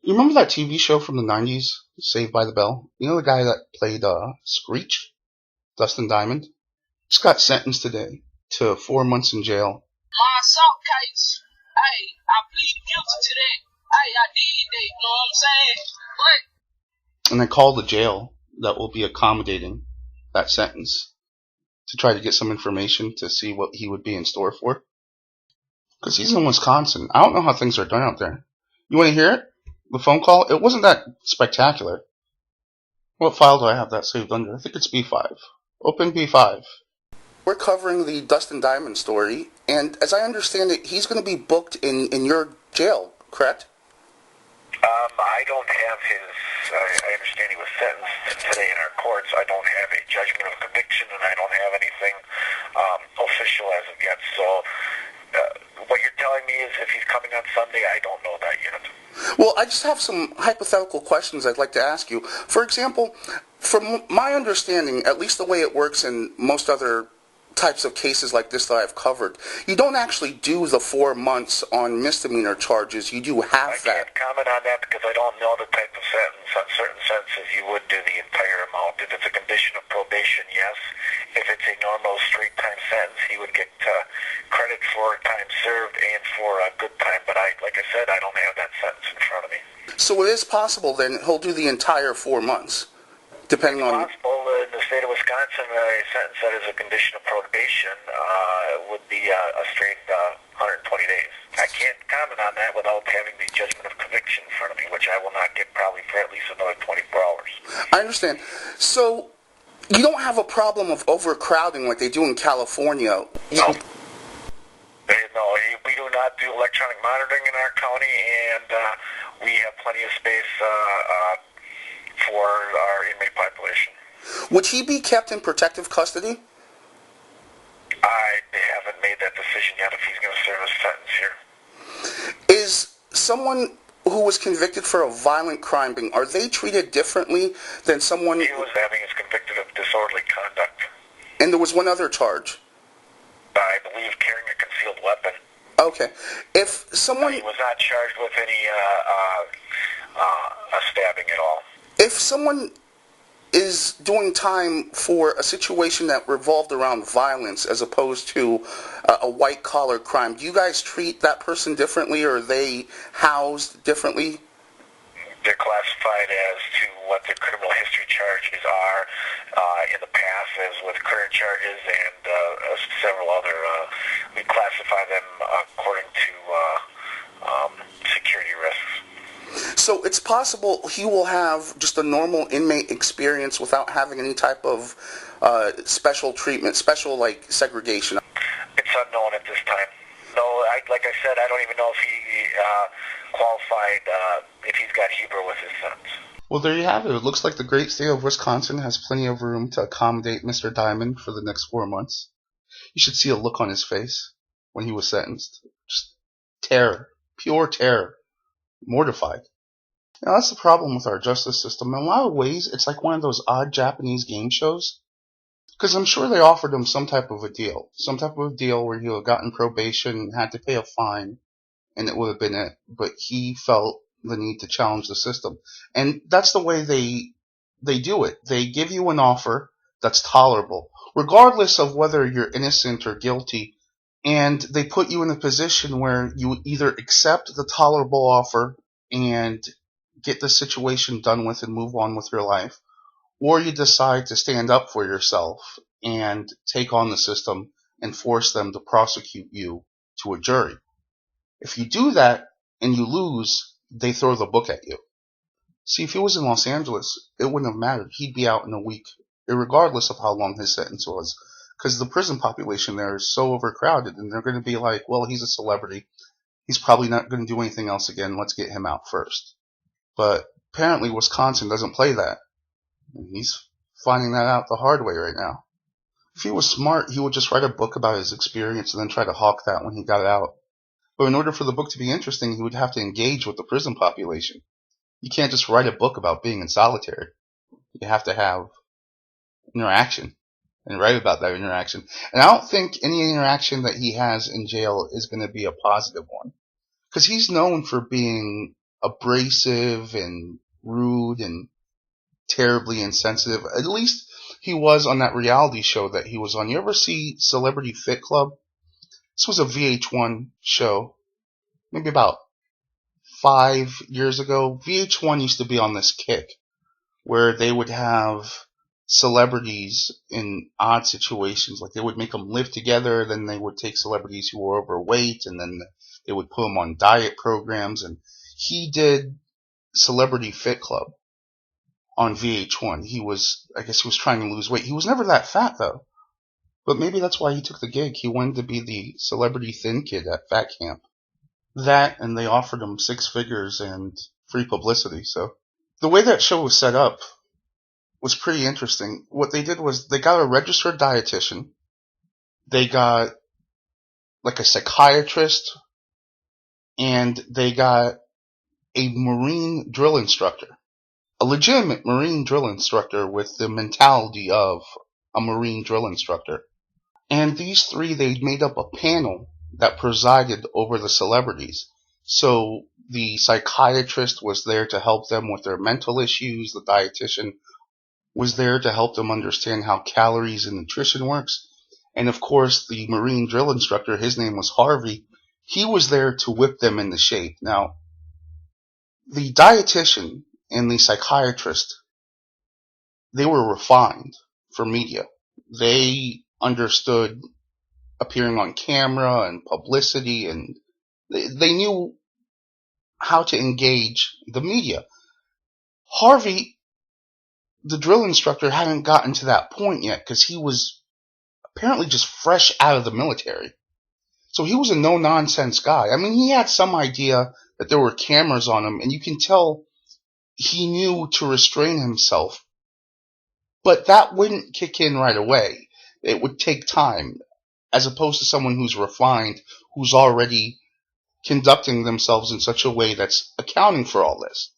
You remember that TV show from the 90s, Saved by the Bell? You know the guy that played Screech? Dustin Diamond? Just got sentenced today to 4 months in jail. My assault case. Hey, I plead guilty to that. Hey, I did that, you know what I'm saying? But And they called the jail that will be accommodating that sentence to try to get some information to see what he would be in store for. Because he's in Wisconsin. I don't know how things are done out there. You want to hear it? The phone call? It wasn't that spectacular. What file do I have that saved under? I think it's B5. Open B5. We're covering the Dustin Diamond story, and as I understand it, he's going to be booked in your jail, correct? I don't have his, I understand he was sentenced today in our courts. I don't have a judgment of conviction, and I don't have anything official as of yet. So what you're telling me is if he's coming on Sunday, I don't know that yet. Well, I just have some hypothetical questions I'd like to ask you. For example, from my understanding, at least the way it works in most other types of cases like this that I've covered, you don't actually do the 4 months on misdemeanor charges. You do half that. I can't comment on that because I don't know the type of sentence. On certain sentences, you would do the entire amount. If it's a condition of probation, yes. If it's a normal straight time sentence, he would get credit for time served and for good time. But like I said, I don't have that sentence in front of me. So it is possible then he'll do the entire 4 months, depending on... It's possible in the state of Wisconsin, a sentence that is a condition of probation would be a straight 120 days. I can't comment on that without having the judgment of conviction in front of me, which I will not get probably for at least another 24 hours. I understand. So you don't have a problem of overcrowding like they do in California? No. No, we do not do electronic monitoring in our county, and we have plenty of space for our inmate population. Would he be kept in protective custody? I haven't made that decision yet if he's going to serve his sentence here. Is someone who was convicted for a violent crime, are they treated differently than someone... He was convicted of disorderly conduct. And there was one other charge? I believe carrying a concealed weapon. Okay. If someone... He was not charged with any stabbing at all. If someone is doing time for a situation that revolved around violence as opposed to a white-collar crime, do you guys treat that person differently, or are they housed differently? They're classified as to what their criminal history charges are in the past, as with current charges and several other. We classify them according to security risks. So it's possible he will have just a normal inmate experience without having any type of special treatment, special like segregation. It's unknown at this time. No, like I said, I don't even know if he qualified, if he's got Hebrew with his sentence. Well, there you have it. It looks like the great state of Wisconsin has plenty of room to accommodate Mr. Diamond for the next 4 months. You should see a look on his face when he was sentenced. Just terror. Pure terror. Mortified. Now, that's the problem with our justice system. In a lot of ways, it's like one of those odd Japanese game shows. Because I'm sure they offered him some type of a deal. Some type of a deal where he would have gotten probation, had to pay a fine, and it would have been it. But he felt the need to challenge the system. And that's the way they do it. They give you an offer that's tolerable, regardless of whether you're innocent or guilty. And they put you in a position where you either accept the tolerable offer and get the situation done with and move on with your life, or you decide to stand up for yourself and take on the system and force them to prosecute you to a jury. If you do that and you lose, they throw the book at you. See, if he was in Los Angeles, it wouldn't have mattered. He'd be out in a week, regardless of how long his sentence was. Because the prison population there is so overcrowded, and they're going to be like, well, he's a celebrity. He's probably not going to do anything else again. Let's get him out first. But apparently Wisconsin doesn't play that. And he's finding that out the hard way right now. If he was smart, he would just write a book about his experience and then try to hawk that when he got out. But in order for the book to be interesting, he would have to engage with the prison population. You can't just write a book about being in solitary. You have to have interaction and write about that interaction. And I don't think any interaction that he has in jail is going to be a positive one. Because he's known for being abrasive and rude and terribly insensitive. At least he was on that reality show that he was on. You ever see Celebrity Fit Club? This was a VH1 show, maybe about 5 years ago. VH1 used to be on this kick where they would have celebrities in odd situations. Like they would make them live together, then they would take celebrities who were overweight, and then they would put them on diet programs. And he did Celebrity Fit Club on VH1. I guess he was trying to lose weight. He was never that fat though. But maybe that's why he took the gig. He wanted to be the celebrity thin kid at fat camp. That, and they offered him 6 figures and free publicity. So the way that show was set up was pretty interesting. What they did was they got a registered dietitian. They got like a psychiatrist, and they got a Marine drill instructor. A legitimate Marine drill instructor with the mentality of a Marine drill instructor. And these 3, they made up a panel that presided over the celebrities. So the psychiatrist was there to help them with their mental issues. The dietitian was there to help them understand how calories and nutrition works. And of course, the Marine drill instructor, his name was Harvey, he was there to whip them into shape. Now, the dietitian and the psychiatrist, they were refined for media. They understood appearing on camera and publicity, and they knew how to engage the media. Harvey, the drill instructor, hadn't gotten to that point yet because he was apparently just fresh out of the military. So he was a no-nonsense guy. I mean, he had some idea that there were cameras on him, and you can tell he knew to restrain himself. But that wouldn't kick in right away. It would take time, as opposed to someone who's refined, who's already conducting themselves in such a way that's accounting for all this.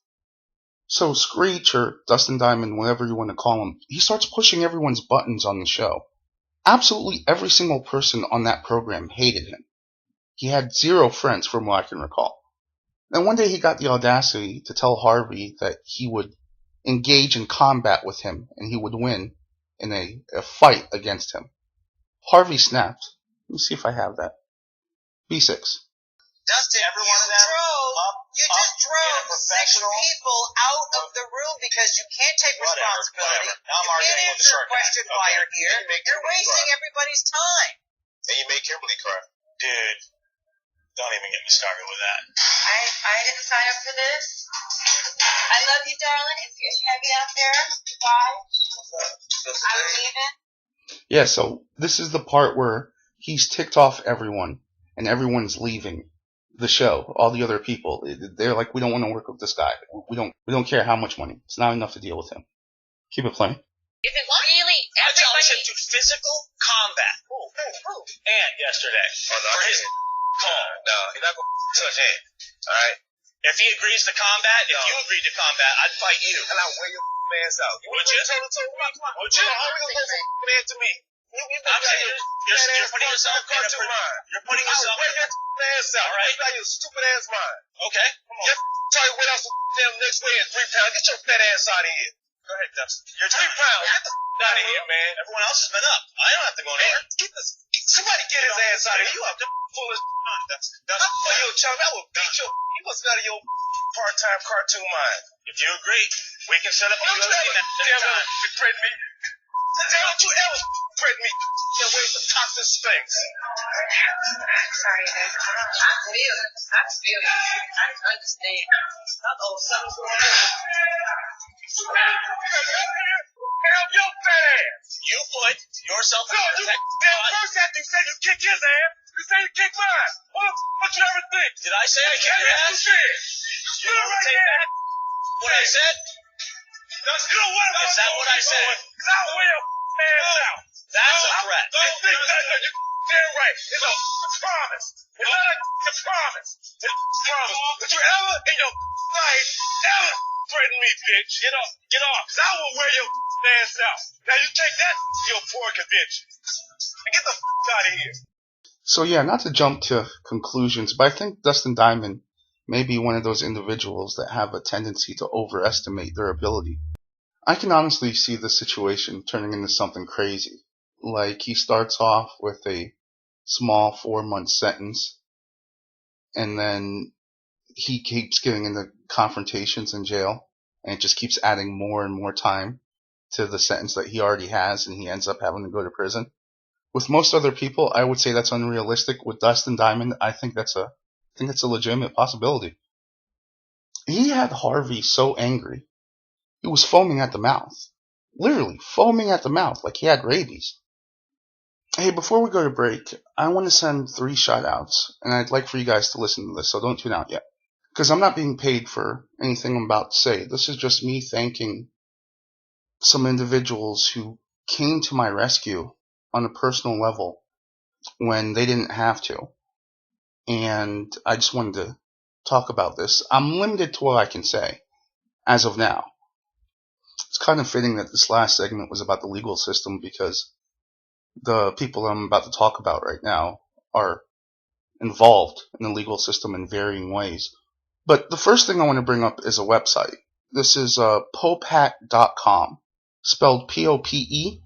So Screech, or Dustin Diamond, whatever you want to call him, he starts pushing everyone's buttons on the show. Absolutely every single person on that program hated him. He had 0 friends, from what I can recall. Then one day he got the audacity to tell Harvey that he would engage in combat with him and he would win in a fight against him. Harvey snapped. Let me see if I have that. B6. Dustin, you just drove 6 people out of the room because you can't take responsibility. Now I'm you arguing can't with the answer short a question guy. while Okay. you're here. You make You're Kimberly wasting cry. everybody's time. And you made Kimberly cry. Dude, don't even get me started with that. I didn't sign up for this. I love you, darling. It's heavy out there. Bye. I'm leaving. Yeah, so this is the part where he's ticked off everyone, and everyone's leaving the show. All the other people, they're like, we don't want to work with this guy. We don't care how much money. It's not enough to deal with him. Keep it playing. Is it really I challenge him everybody? to physical combat. Who? And yesterday. For his call. No, he's not going to touch him. Alright? If he agrees to combat, if you agree to combat, I'd fight you. And I'll wear your ass out. Would you? Would you? How are you going to man to me? I'm saying you're putting yourself in a you're putting yourself in a ass out. All right. Your stupid ass mind. Okay. Come on. Tell you what else damn next way in 3 pounds. Get your fat ass out of here. Go ahead, Dustin. You're 3 pounds. Get the out of here, man. Everyone else has been up. I don't have to go anywhere. Somebody get his ass out of here. You up there full of Dustin. Oh, yo, chum, I will beat your. You must be out of your part-time cartoon mind. If you agree, we can set up a UFC match anytime. Threaten me. Don't you ever threaten me. Your ways of toxic things. Sorry, guys. I'm feeling. I understand. Uh-oh, something's going on. Help your fat ass. You put yourself in the first after you said you kick his ass, you say you kick mine. What you ever think? Did I say I kicked your ass? You ever take back what I said? Is that what I said? I'll wear your ass out. That's a threat. You're damn right. It's a promise. It's not a promise. It's a promise. Did you ever in your life ever threaten me, bitch? Get off. Cause I will wear your ass out. Now you take that to your poor convention. And get the out of here. So yeah, not to jump to conclusions, but I think Dustin Diamond, maybe one of those individuals that have a tendency to overestimate their ability. I can honestly see the situation turning into something crazy. Like he starts off with a small 4-month sentence, and then he keeps getting into confrontations in jail, and it just keeps adding more and more time to the sentence that he already has, and he ends up having to go to prison. With most other people, I would say that's unrealistic. With Dustin Diamond, I think that's a legitimate possibility. He had Harvey so angry, he was foaming at the mouth. Literally foaming at the mouth like he had rabies. Hey, before we go to break, I want to send 3 shout-outs, and I'd like for you guys to listen to this, so don't tune out yet. Because I'm not being paid for anything I'm about to say. This is just me thanking some individuals who came to my rescue on a personal level when they didn't have to. And I just wanted to talk about this. I'm limited to what I can say as of now. It's kind of fitting that this last segment was about the legal system, because the people I'm about to talk about right now are involved in the legal system in varying ways. But the first thing I want to bring up is a website. This is popehat.com, spelled POPEHAT.com.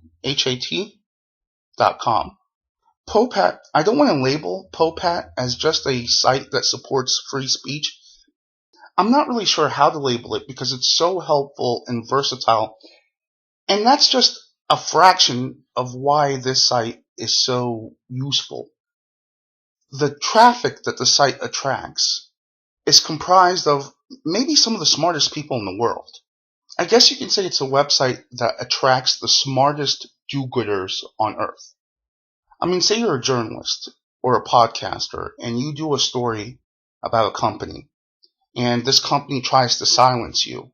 Popehat, I don't want to label Popehat as just a site that supports free speech. I'm not really sure how to label it because it's so helpful and versatile. And that's just a fraction of why this site is so useful. The traffic that the site attracts is comprised of maybe some of the smartest people in the world. I guess you can say it's a website that attracts the smartest do-gooders on earth. I mean, say you're a journalist or a podcaster and you do a story about a company, and this company tries to silence you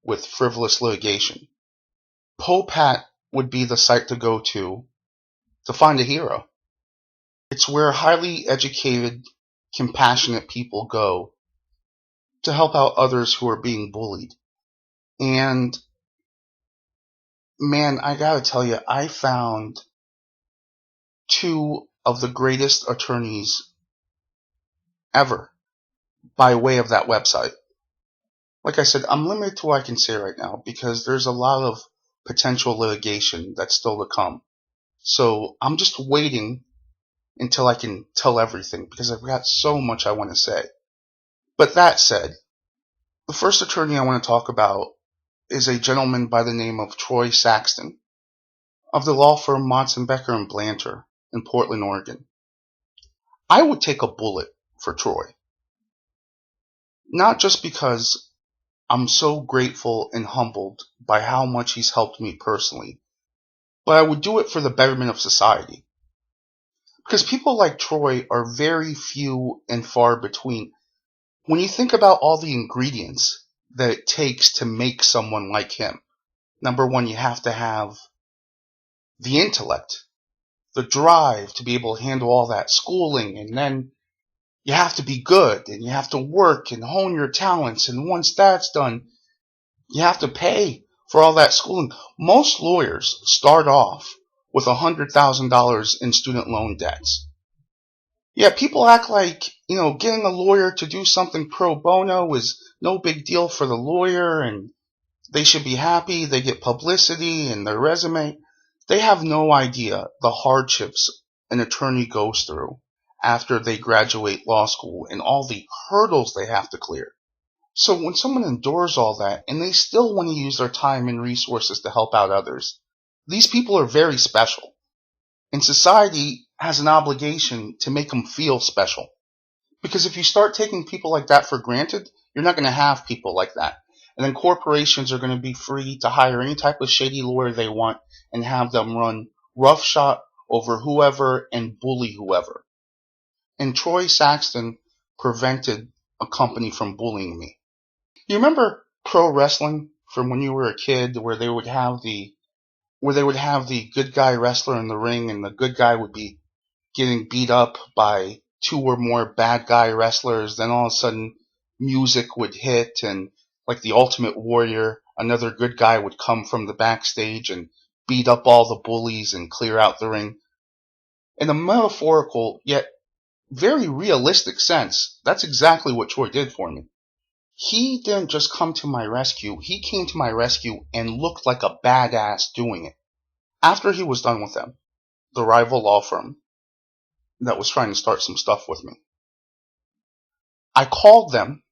with frivolous litigation. Popehat would be the site to go to find a hero. It's where highly educated, compassionate people go to help out others who are being bullied. And man, I gotta tell you, I found 2 of the greatest attorneys ever by way of that website. Like I said, I'm limited to what I can say right now because there's a lot of potential litigation that's still to come. So I'm just waiting until I can tell everything because I've got so much I want to say. But that said, the first attorney I want to talk about is a gentleman by the name of Troy Saxton of the law firm Monson Becker and Blanter in Portland, Oregon. I would take a bullet for Troy. Not just because I'm so grateful and humbled by how much he's helped me personally, but I would do it for the betterment of society. Because people like Troy are very few and far between. When you think about all the ingredients that it takes to make someone like him, number one, you have to have the intellect, the drive to be able to handle all that schooling, and then you have to be good, and you have to work and hone your talents, and once that's done, you have to pay for all that schooling. Most lawyers start off with $100,000 in student loan debts. Yeah, people act like, getting a lawyer to do something pro bono is no big deal for the lawyer, and they should be happy, they get publicity and their resume. They have no idea the hardships an attorney goes through after they graduate law school and all the hurdles they have to clear. So when someone endures all that and they still want to use their time and resources to help out others, these people are very special. And society has an obligation to make them feel special. Because if you start taking people like that for granted, you're not going to have people like that. And then corporations are going to be free to hire any type of shady lawyer they want and have them run roughshod over whoever and bully whoever. And Troy Saxton prevented a company from bullying me. You remember pro wrestling from when you were a kid, where they would have the good guy wrestler in the ring, and the good guy would be getting beat up by 2 or more bad guy wrestlers. Then all of a sudden music would hit, and like the Ultimate Warrior, another good guy would come from the backstage and beat up all the bullies and clear out the ring. In a metaphorical yet very realistic sense, that's exactly what Troy did for me. He didn't just come to my rescue, he came to my rescue and looked like a badass doing it. After he was done with them, the rival law firm that was trying to start some stuff with me, I called them.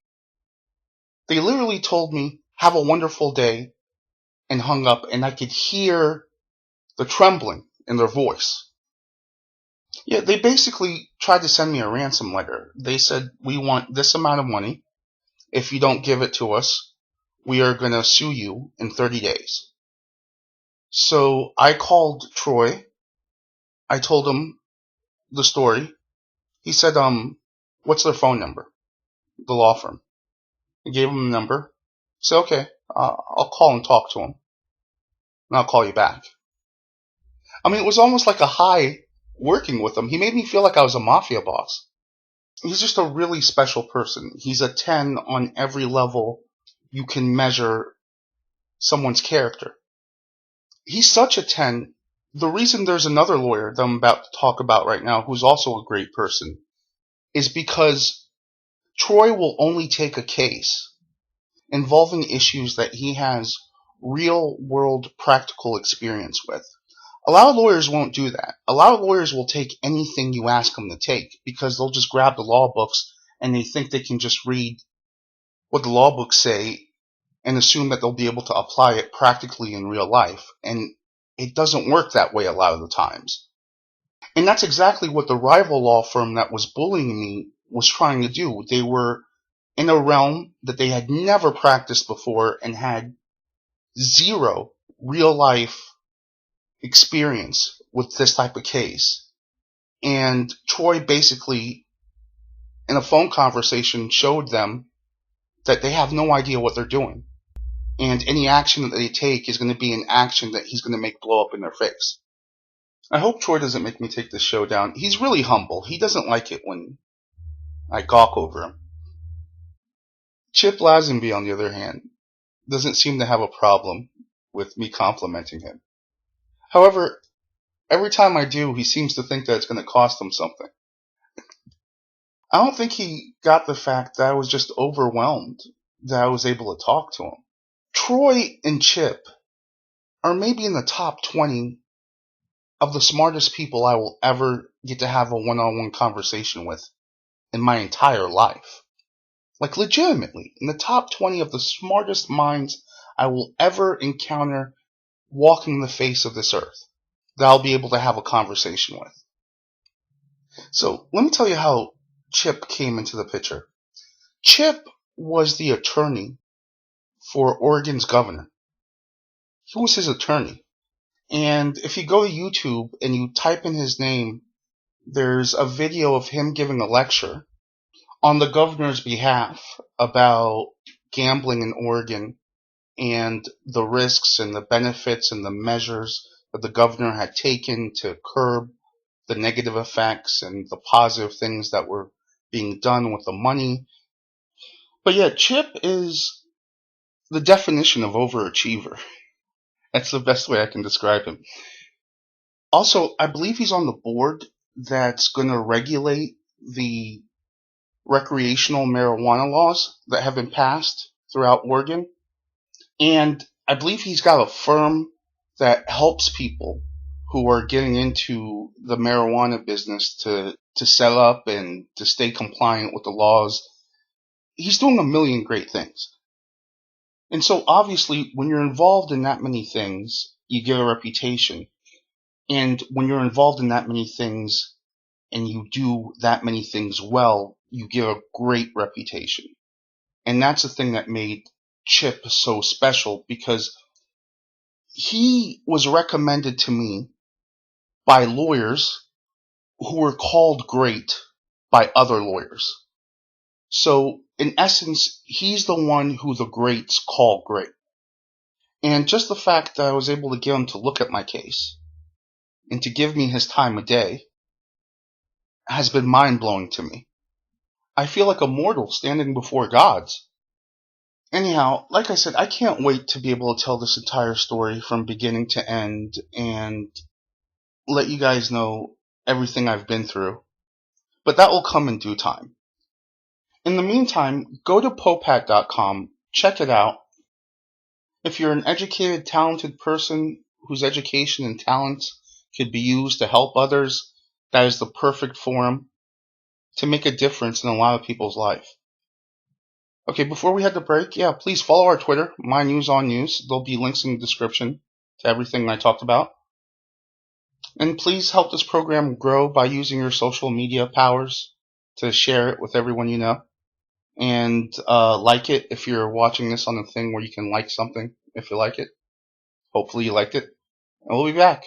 They literally told me, have a wonderful day, and hung up, and I could hear the trembling in their voice. Yeah, they basically tried to send me a ransom letter. They said, we want this amount of money. If you don't give it to us, we are going to sue you in 30 days. So I called Troy. I told him the story. He said, what's their phone number? The law firm. I gave him the number. He said, okay, I'll call and talk to him. And I'll call you back. I mean, it was almost like a high working with him. He made me feel like I was a mafia boss. He's just a really special person. He's a 10 on every level you can measure someone's character. He's such a 10. The reason there's another lawyer that I'm about to talk about right now, who's also a great person, is because Troy will only take a case involving issues that he has real world practical experience with. A lot of lawyers won't do that. A lot of lawyers will take anything you ask them to take because they'll just grab the law books and they think they can just read what the law books say and assume that they'll be able to apply it practically in real life. And it doesn't work that way a lot of the times. And that's exactly what the rival law firm that was bullying me was trying to do. They were in a realm that they had never practiced before and had zero real life experience with this type of case. And Troy basically, in a phone conversation, showed them that they have no idea what they're doing. And any action that they take is going to be an action that he's going to make blow up in their face. I hope Troy doesn't make me take this show down. He's really humble. He doesn't like it when I gawk over him. Chip Lazenby, on the other hand, doesn't seem to have a problem with me complimenting him. However, every time I do, he seems to think that it's going to cost him something. I don't think he got the fact that I was just overwhelmed that I was able to talk to him. Troy and Chip are maybe in the top 20 of the smartest people I will ever get to have a one-on-one conversation with in my entire life. Like, legitimately, in the top 20 of the smartest minds I will ever encounter walking the face of this earth that I'll be able to have a conversation with. So, let me tell you how Chip came into the picture. Chip was the attorney for Oregon's governor. He was his attorney. And if you go to YouTube and you type in his name, there's a video of him giving a lecture on the governor's behalf about gambling in Oregon and the risks and the benefits and the measures that the governor had taken to curb the negative effects and the positive things that were being done with the money. But yeah, Chip is the definition of overachiever. That's the best way I can describe him. Also, I believe he's on the board that's going to regulate the recreational marijuana laws that have been passed throughout Oregon. And I believe he's got a firm that helps people who are getting into the marijuana business to set up and to stay compliant with the laws. He's doing a million great things. And so obviously, when you're involved in that many things, you get a reputation. And when you're involved in that many things and you do that many things well, you get a great reputation. And that's the thing that made Chip so special, because he was recommended to me by lawyers who were called great by other lawyers. So, in essence, he's the one who the greats call great. And just the fact that I was able to get him to look at my case and to give me his time of day has been mind-blowing to me. I feel like a mortal standing before gods. Anyhow, like I said, I can't wait to be able to tell this entire story from beginning to end and let you guys know everything I've been through. But that will come in due time. In the meantime, go to popat.com, check it out. If you're an educated, talented person whose education and talents could be used to help others, that is the perfect forum to make a difference in a lot of people's life. Okay, before we head to break, please follow our Twitter, MyNewsOnNews. There'll be links in the description to everything I talked about. And please help this program grow by using your social media powers to share it with everyone you know. And like it if you're watching this on the thing where you can like something if you like it. Hopefully you liked it. And we'll be back.